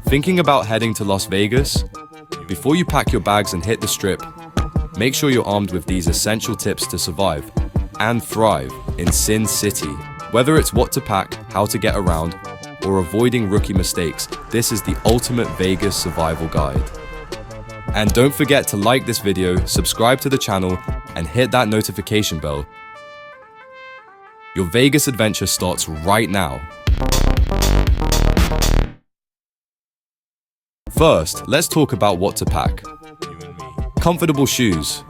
Thinking about heading to Las Vegas? Before you pack your bags and hit the Strip, make sure you're armed with these essential tips to survive and thrive in Sin City. Whether it's what to pack, how to get around, or avoiding rookie mistakes, this is the ultimate Vegas survival guide. And don't forget to like this video, subscribe to the channel, and hit that notification bell. Your Vegas adventure starts right now. First, let's talk about what to pack. Comfortable shoes.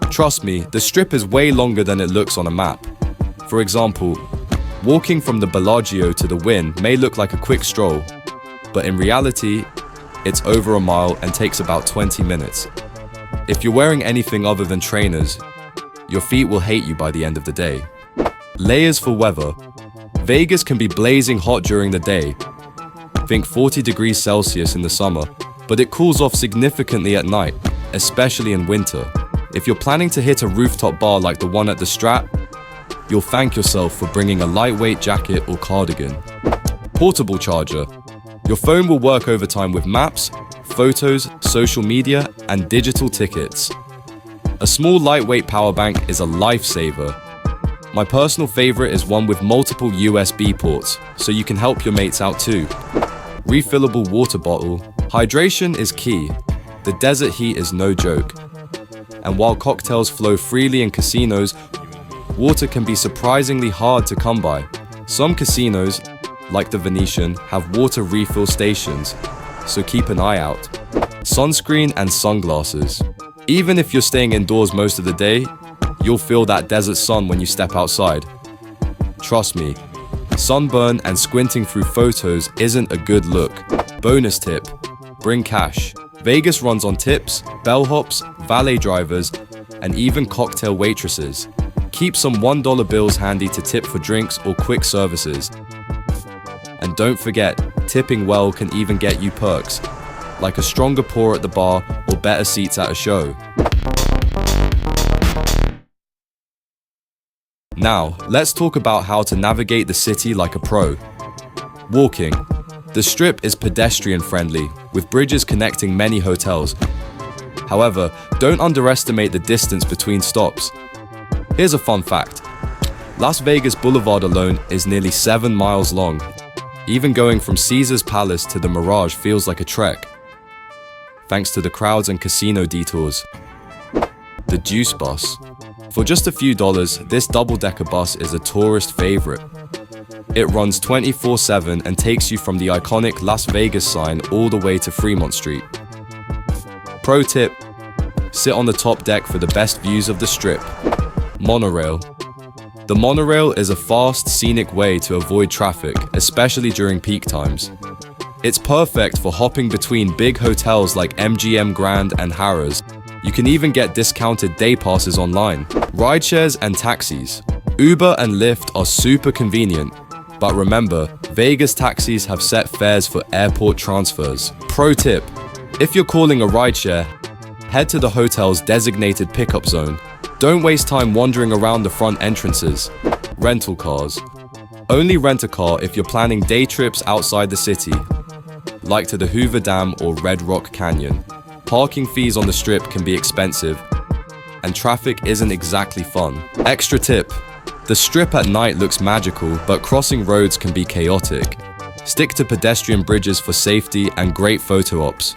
Trust me, the Strip is way longer than it looks on a map. For example, walking from the Bellagio to the Wynn may look like a quick stroll, but in reality, it's over a mile and takes about 20 minutes. If you're wearing anything other than trainers, your feet will hate you by the end of the day. Layers for weather. Vegas can be blazing hot during the day. Think 40 degrees Celsius in the summer, but it cools off significantly at night, especially in winter. If you're planning to hit a rooftop bar like the one at the Strat, you'll thank yourself for bringing a lightweight jacket or cardigan. Portable charger. Your phone will work overtime with maps, photos, social media, and digital tickets. A small lightweight power bank is a lifesaver. My personal favorite is one with multiple USB ports, so you can help your mates out too. Refillable water bottle. Hydration is key. The desert heat is no joke. And while cocktails flow freely in casinos, water can be surprisingly hard to come by. Some casinos, like the Venetian, have water refill stations, so keep an eye out. Sunscreen and sunglasses. Even if you're staying indoors most of the day, you'll feel that desert sun when you step outside. Trust me, sunburn and squinting through photos isn't a good look. Bonus tip, bring cash. Vegas runs on tips, bellhops, valet drivers, and even cocktail waitresses. Keep some $1 bills handy to tip for drinks or quick services. And don't forget, tipping well can even get you perks, like a stronger pour at the bar or better seats at a show. Now, let's talk about how to navigate the city like a pro. Walking. The Strip is pedestrian friendly, with bridges connecting many hotels. However, don't underestimate the distance between stops. Here's a fun fact. Las Vegas Boulevard alone is nearly 7 miles long. Even going from Caesar's Palace to the Mirage feels like a trek, thanks to the crowds and casino detours. The Deuce bus. For just a few dollars, this double-decker bus is a tourist favorite. It runs 24/7 and takes you from the iconic Las Vegas sign all the way to Fremont Street. Pro tip, sit on the top deck for the best views of the Strip. Monorail. The monorail is a fast, scenic way to avoid traffic, especially during peak times. It's perfect for hopping between big hotels like MGM Grand and Harrah's. You can even get discounted day passes online. Rideshares and taxis. Uber and Lyft are super convenient, but remember, Vegas taxis have set fares for airport transfers. Pro tip, if you're calling a rideshare, head to the hotel's designated pickup zone. Don't waste time wandering around the front entrances. Rental cars. Only rent a car if you're planning day trips outside the city, like to the Hoover Dam or Red Rock Canyon. Parking fees on the Strip can be expensive, and traffic isn't exactly fun. Extra tip, the Strip at night looks magical, but crossing roads can be chaotic. Stick to pedestrian bridges for safety and great photo ops.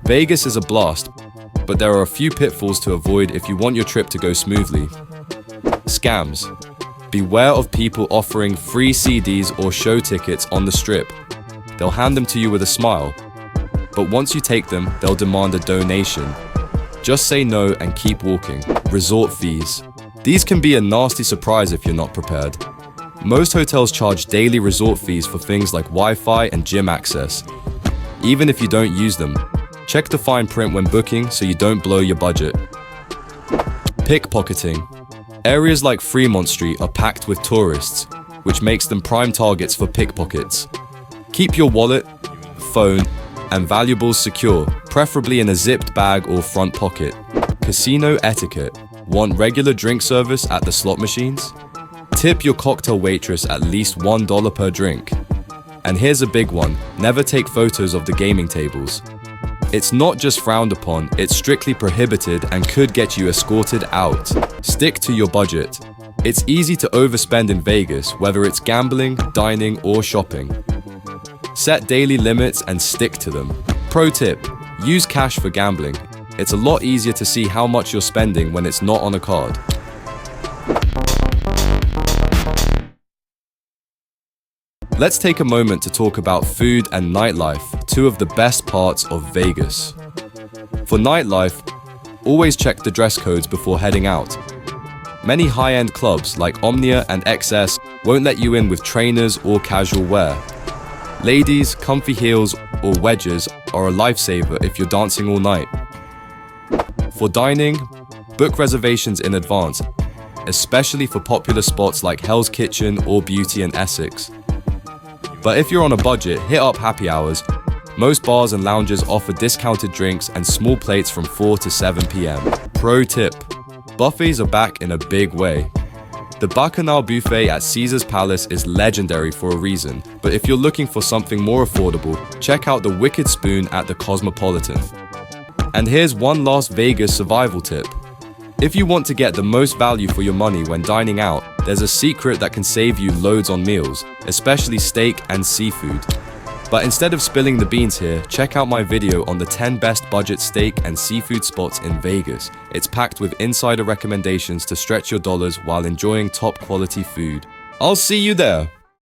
Vegas is a blast, but there are a few pitfalls to avoid if you want your trip to go smoothly. Scams. Beware of people offering free CDs or show tickets on the Strip. They'll hand them to you with a smile, but once you take them, they'll demand a donation. Just say no and keep walking. Resort fees. These can be a nasty surprise if you're not prepared. Most hotels charge daily resort fees for things like Wi-Fi and gym access. Even if you don't use them, check the fine print when booking so you don't blow your budget. Pickpocketing. Areas like Fremont Street are packed with tourists, which makes them prime targets for pickpockets. Keep your wallet, phone, and valuables secure, preferably in a zipped bag or front pocket. Casino etiquette. Want regular drink service at the slot machines? Tip your cocktail waitress at least $1 per drink. And here's a big one, never take photos of the gaming tables. It's not just frowned upon, it's strictly prohibited and could get you escorted out. Stick to your budget. It's easy to overspend in Vegas, whether it's gambling, dining, or shopping. Set daily limits and stick to them. Pro tip, use cash for gambling. It's a lot easier to see how much you're spending when it's not on a card. Let's take a moment to talk about food and nightlife, two of the best parts of Vegas. For nightlife, always check the dress codes before heading out. Many high-end clubs like Omnia and XS won't let you in with trainers or casual wear. Ladies, comfy heels or wedges are a lifesaver if you're dancing all night. For dining, book reservations in advance, especially for popular spots like Hell's Kitchen or Beauty in Essex. But if you're on a budget, hit up happy hours. Most bars and lounges offer discounted drinks and small plates from 4 to 7 p.m. Pro tip, buffets are back in a big way. The Bacchanal buffet at Caesar's Palace is legendary for a reason, but if you're looking for something more affordable, check out the Wicked Spoon at the Cosmopolitan. And here's one last Vegas survival tip. If you want to get the most value for your money when dining out, there's a secret that can save you loads on meals, especially steak and seafood. But instead of spilling the beans here, check out my video on the 10 best budget steak and seafood spots in Vegas. It's packed with insider recommendations to stretch your dollars while enjoying top quality food. I'll see you there.